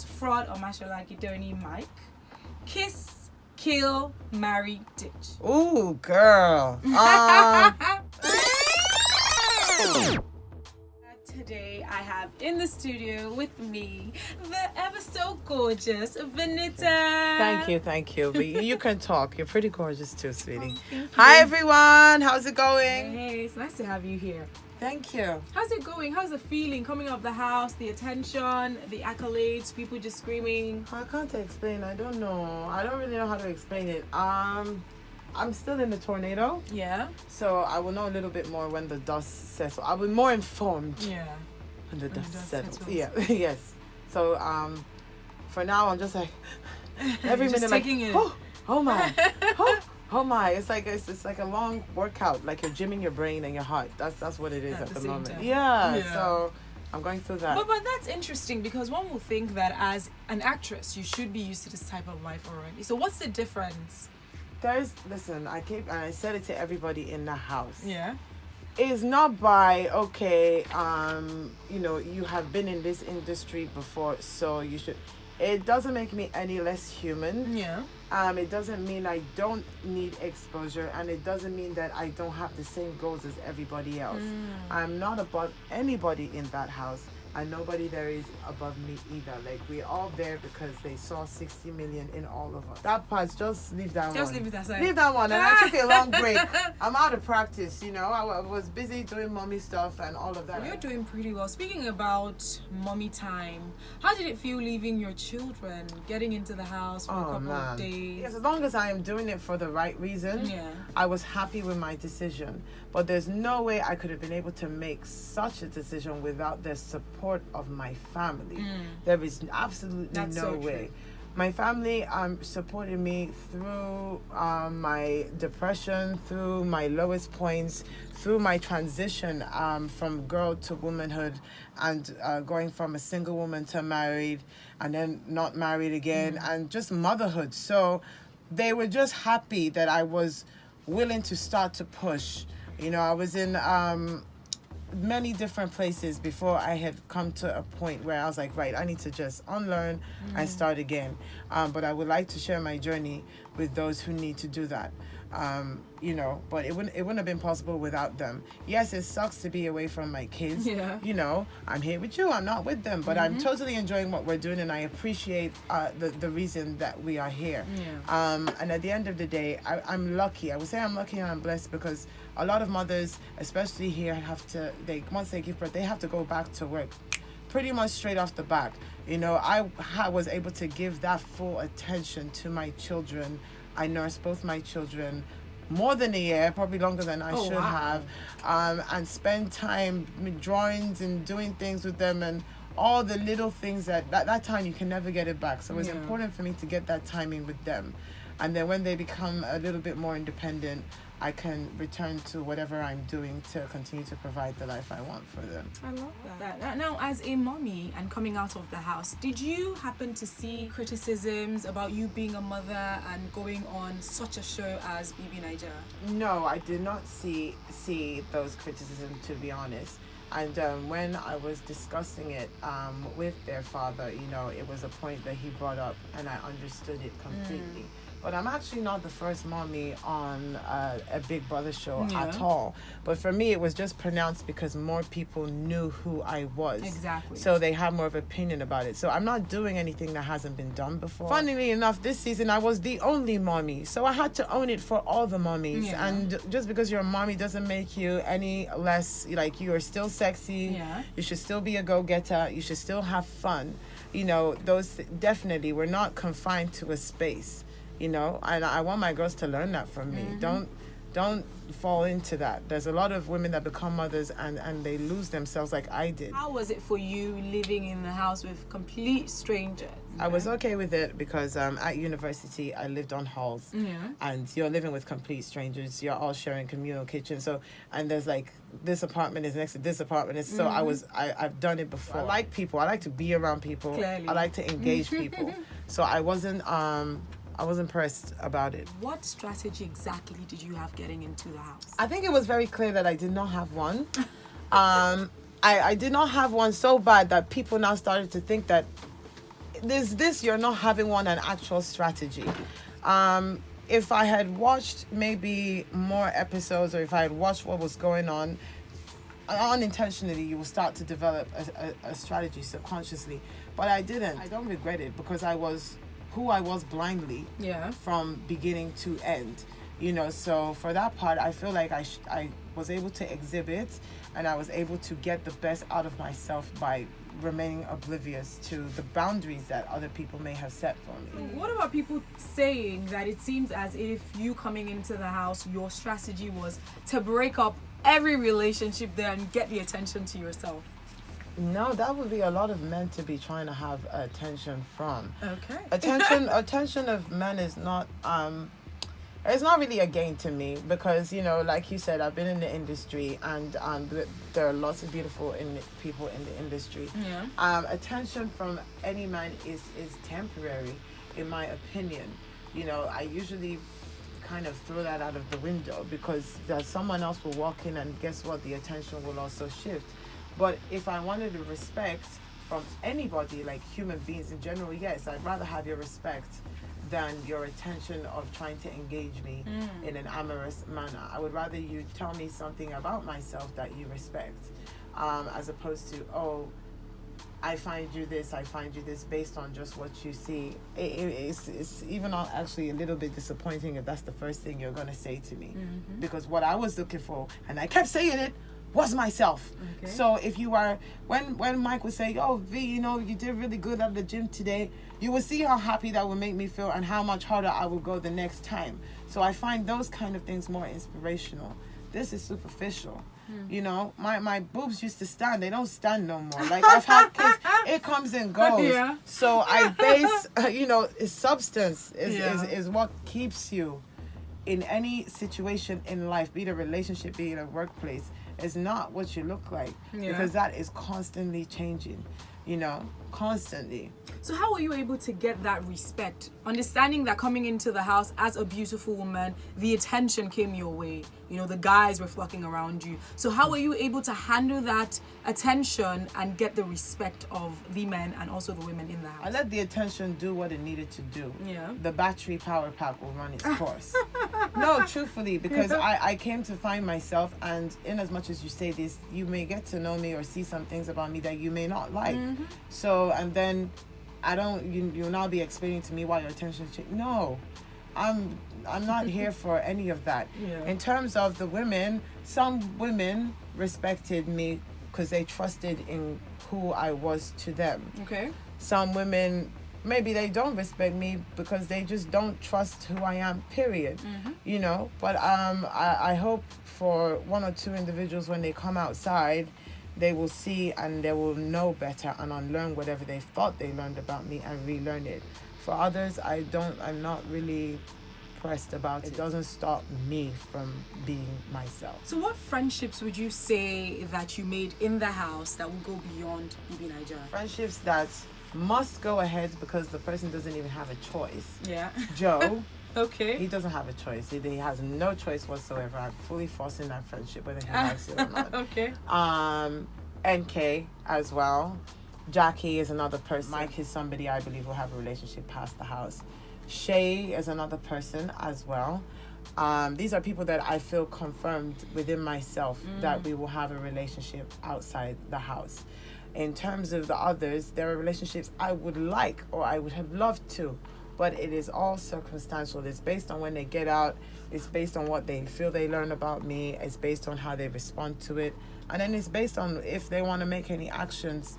about Frodd, Omatsola, Gedoni, Mike. Kiss, kill, marry, ditch. Ooh, girl. Today I have in the studio with me the ever so gorgeous Venita. Thank you. But you can talk. You're pretty gorgeous too, sweetie. Thank you. Hi, everyone. How's it going? Hey, it's nice to have you here. Thank you. How's it going? How's the feeling coming out of the house? The attention, the accolades, people just screaming. I can't explain. I don't know. I don't really know how to explain it. I'm still in the tornado, Yeah. so I will know a little bit more when the dust settles. I'll be more informed Yeah. when the dust settles. settles. Yeah, yes. So for now I'm just like every Just minute like taking it. oh my, oh my. It's like a long workout. Like you're gymming your brain and your heart. That's what it is At at the the same moment. time. Yeah. Yeah. So I'm going through that. But that's interesting because one will think that as an actress you should be used to this type of life already. So what's the difference? Listen, I said it to everybody in the house. Yeah. It's not by okay, you have been in this industry before, so you should. It doesn't make me any less human. Yeah. It doesn't mean I don't need exposure, and it doesn't mean that I don't have the same goals as everybody else. I'm not above anybody in that house, and nobody there is above me either. Like, we're all there because they saw 60 million in all of us. That part, just leave that one. Just leave it aside. Leave that one. And I took a long break. I'm out of practice, I was busy doing mommy stuff and all of that. You're doing pretty well. Speaking about mommy time, how did it feel leaving your children, getting into the house for a couple of days? Yes, as long as I am doing it for the right reason, Yeah. I was happy with my decision. But there's no way I could have been able to make such a decision without the support of my family. There is absolutely That's no so way. true. My family supported me through my depression, through my lowest points, through my transition from girl to womanhood, and going from a single woman to married, and then not married again, and just motherhood. So they were just happy that I was willing to start to push. I was in many different places before I had come to a point where I was like, right, I need to just unlearn and start again. But I would like to share my journey with those who need to do that. But it wouldn't have been possible without them. Yes, it sucks to be away from my kids. Yeah. I'm here with you. I'm not with them, but I'm totally enjoying what we're doing, and I appreciate the reason that we are here. Yeah. And at the end of the day, I'm lucky. I would say I'm lucky and I'm blessed because a lot of mothers, especially here, once they give birth, they have to go back to work pretty much straight off the bat. I was able to give that full attention to my children. I nursed both my children more than a year, probably longer than I should have, and spend time with drawings and doing things with them and all the little things that time you can never get it back. So it was important for me to get that time in with them. And then when they become a little bit more independent, I can return to whatever I'm doing to continue to provide the life I want for them. I love that. Now, as a mommy and coming out of the house, did you happen to see criticisms about you being a mother and going on such a show as Bbnaija'S? No, I did not see those criticisms, to be honest. And when I was discussing it with their father, it was a point that he brought up, and I understood it completely. But I'm actually not the first mommy on a Big Brother show at all. But for me, it was just pronounced because more people knew who I was. Exactly. So they had more of an opinion about it. So I'm not doing anything that hasn't been done before. Funnily enough, this season I was the only mommy. So I had to own it for all the mommies. Yeah. And just because you're a mommy doesn't make you any less, like, you are still sexy. Yeah. You should still be a go-getter. You should still have fun. Those definitely, we're not confined to a space. And I want my girls to learn that from me. Don't fall into that. There's a lot of women that become mothers and they lose themselves like I did. How was it for you living in the house with complete strangers? I was okay with it because at university I lived on halls, and you're living with complete strangers. You're all sharing communal kitchens. So, and there's like this apartment is next to this apartment. So I've done it before. I like people. I like to be around people. Clearly. I like to engage people. So I wasn't pressed about it. What strategy exactly did you have getting into the house? I think it was very clear that I did not have one. I did not have one so bad that people now started to think that this you're not having an actual strategy. If I had watched maybe more episodes, or if I had watched what was going on, unintentionally you will start to develop a strategy subconsciously. But I didn't. I don't regret it, because I was who I was blindly from beginning to end. So for that part, I feel like I was able to exhibit, and I was able to get the best out of myself by remaining oblivious to the boundaries that other people may have set for me. What about people saying that it seems as if you coming into the house, your strategy was to break up every relationship there and get the attention to yourself? No, that would be a lot of men to be trying to have attention from. Okay. Attention of men is not it's not really a gain to me, because like you said, I've been in the industry, and there are lots of beautiful people in the industry. Attention from any man is temporary, in my opinion. I usually kind of throw that out of the window, because someone else will walk in, and guess what, the attention will also shift. But if I wanted the respect from anybody, like human beings in general, yes, I'd rather have your respect than your attention of trying to engage me in an amorous manner. I would rather you tell me something about myself that you respect, as opposed to, oh, I find you this based on just what you see. It's even actually a little bit disappointing if that's the first thing you're going to say to me. Because what I was looking for, and I kept saying it, was myself. Okay. So if you are, when Mike would say, oh, V, you did really good at the gym today, you will see how happy that would make me feel, and how much harder I will go the next time. So I find those kind of things more inspirational. This is superficial. My boobs used to stand. They don't stand no more. Like, I've had kids, it comes and goes. Yeah. So I base, substance is what keeps you in any situation in life, be it a relationship, be it a workplace. Is not what you look like, because that is constantly changing, constantly. So how were you able to get that respect, understanding that coming into the house as a beautiful woman, the attention came your way, the guys were flocking around you, so how were you able to handle that attention and get the respect of the men and also the women in the house? I let the attention do what it needed to do. The battery power pack will run its course. No, truthfully, because I came to find myself, and in as much as you say this, you may get to know me or see some things about me that you may not like. So, and then you'll now be explaining to me why your attention changed. No, I'm not here for any of that. In terms of the women, some women respected me because they trusted in who I was to them. Okay. Some women, maybe they don't respect me because they just don't trust who I am, period. But I hope for one or two individuals, when they come outside, they will see and they will know better and unlearn whatever they thought they learned about me and relearn it. For others, I'm not really pressed about it. It doesn't stop me from being myself. So what friendships would you say that you made in the house that will go beyond Bbnaija'S? Friendships that must go ahead because the person doesn't even have a choice. Yeah. Joe. Okay. He doesn't have a choice. He has no choice whatsoever. I'm fully forcing that friendship, whether he likes it or not. Okay. NK as well. Jackie is another person. Mike is somebody I believe will have a relationship past the house. Shay is another person as well. These are people that I feel confirmed within myself that we will have a relationship outside the house. In terms of the others, there are relationships I would like or I would have loved to, but it is all circumstantial. It's based on when they get out. It's based on what they feel they learn about me. It's based on how they respond to it. And then it's based on if they want to make any actions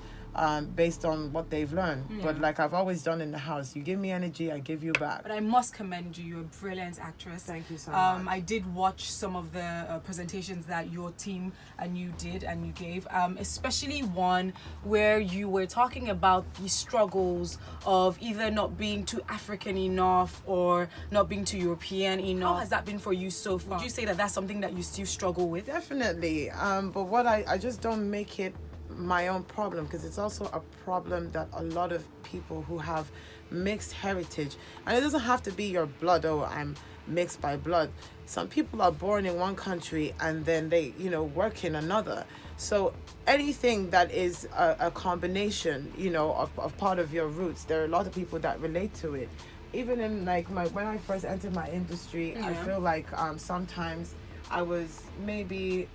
based on what they've learned. But like I've always done in the house, you give me energy, I give you back. But I must commend you. You're a brilliant actress. Thank you so much. I did watch some of the presentations that your team and you did and you gave, especially one where you were talking about the struggles of either not being too African enough or not being too European enough. How has that been for you so far? Would you say that that's something that you still struggle with? Definitely. But what I just don't make it my own problem, because it's also a problem that a lot of people who have mixed heritage, and it doesn't have to be your blood, oh, I'm mixed by blood. Some people are born in one country and then they, work in another. So anything that is a combination, of part of your roots, there are a lot of people that relate to it. Even in when I first entered my industry, I feel like sometimes I was maybe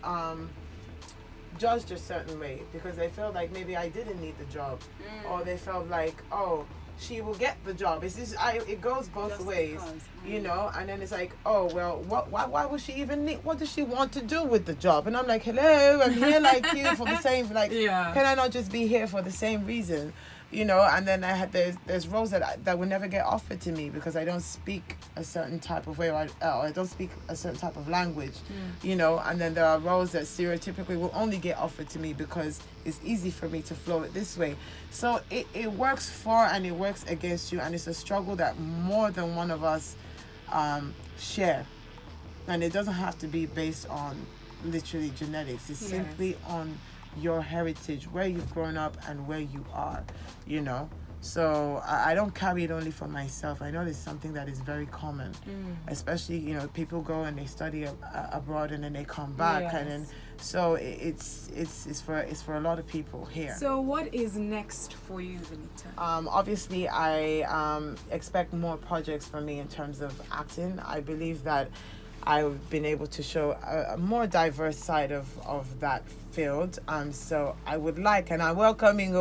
judged a certain way because they felt like maybe I didn't need the job, or they felt like, oh, she will get the job. It's just, it goes both ways, and then it's like, oh, well, why would she even need, what does she want to do with the job? And I'm like, hello, I'm here like you for the same, can I not just be here for the same reason? And then there's roles that will never get offered to me because I don't speak a certain type of way, or I don't speak a certain type of language, and then there are roles that stereotypically will only get offered to me because it's easy for me to flow it this way. So it works for and it works against you, and it's a struggle that more than one of us share. And it doesn't have to be based on literally genetics. It's simply on your heritage, where you've grown up and where you are, So I don't carry it only for myself. I know it's something that is very common, especially, people go and they study abroad and then they come back. And then, so it's for a lot of people here. So what is next for you, Venita? Obviously, I expect more projects from me in terms of acting. I believe that I've been able to show a more diverse side of that field. So I would like, and I'm welcoming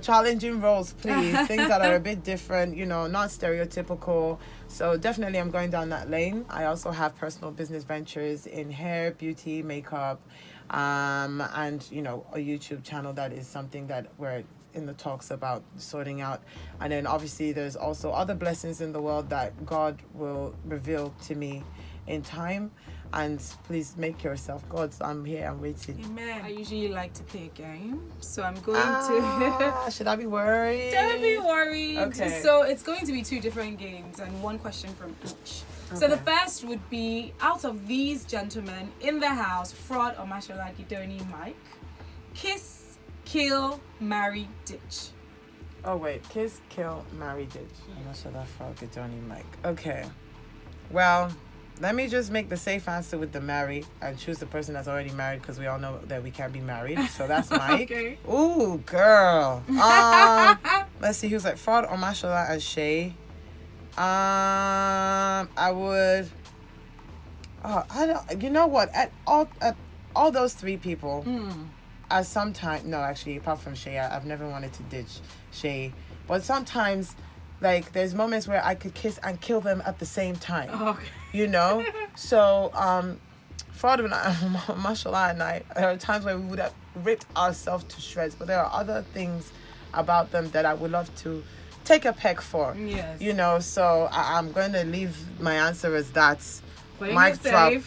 challenging roles, please. Things that are a bit different, not stereotypical. So definitely I'm going down that lane. I also have personal business ventures in hair, beauty, makeup, and, a YouTube channel that is something that we're in the talks about sorting out. And then obviously there's also other blessings in the world that God will reveal to me in time. And please make yourself God's. I'm here, I'm waiting. Amen. I usually like to play a game, so I'm going to should I be worried? Don't be worried. Okay. So it's going to be 2 different games and 1 question from each. Okay. So the first would be, out of these gentlemen in the house, Frodd, Omatsola, Gedoni, Mike, kiss, kill, marry, ditch. Oh wait, kiss, kill, marry, ditch. Omatsola, Frodd, Gedoni, Mike. Okay. Well, let me just make the safe answer with the marry and choose the person that's already married, because we all know that we can't be married. So that's Mike. Okay. Ooh, girl. Let's see who's like Frodd, Omatsola, and Shay. I would. I don't. You know what? At all those 3 people. At some time, no, actually, apart from Shay, I've never wanted to ditch Shay, but sometimes, there's moments where I could kiss and kill them at the same time. Okay. So Frodd and Omatsola and I, there are times where we would have ripped ourselves to shreds, but there are other things about them that I would love to take a peck for. Yes. So I'm going to leave my answer as that. Mic drop. Okay.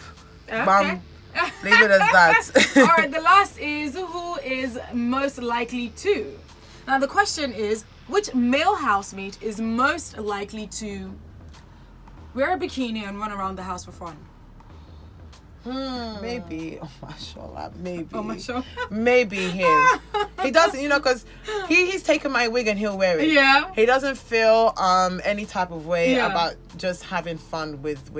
Bam. Leave it as that. All right, the last is, who is most likely to? Now the question is, which male housemate is most likely to wear a bikini and run around the house for fun? Maybe Omatsola. Omatsola. Maybe him. He doesn't, because he's taken my wig and he'll wear it. Yeah. He doesn't feel any type of way about just having fun with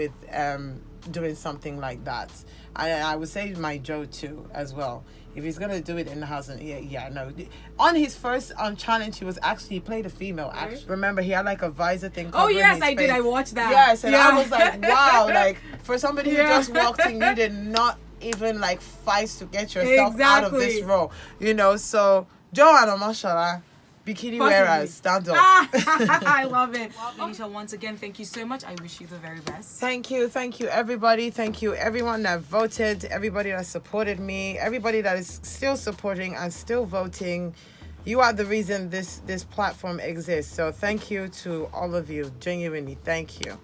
doing something like that. I would say my Joe too as well. If he's gonna do it in the house, and no. On his first challenge, he played a female. Actually, remember he had a visor thing. Oh yes, I did. I watched that. Yes, and I was like, wow, for somebody who just walked in, you did not even fight to get yourself out of this role. So Joe and Omatsola, bikini wearers, stand up. I love it. Venita, once again, thank you so much. I wish you the very best. Thank you everybody. Thank you everyone that voted, everybody that supported me, everybody that is still supporting and still voting. You are the reason this platform exists. So thank you to all of you. Genuinely, thank you.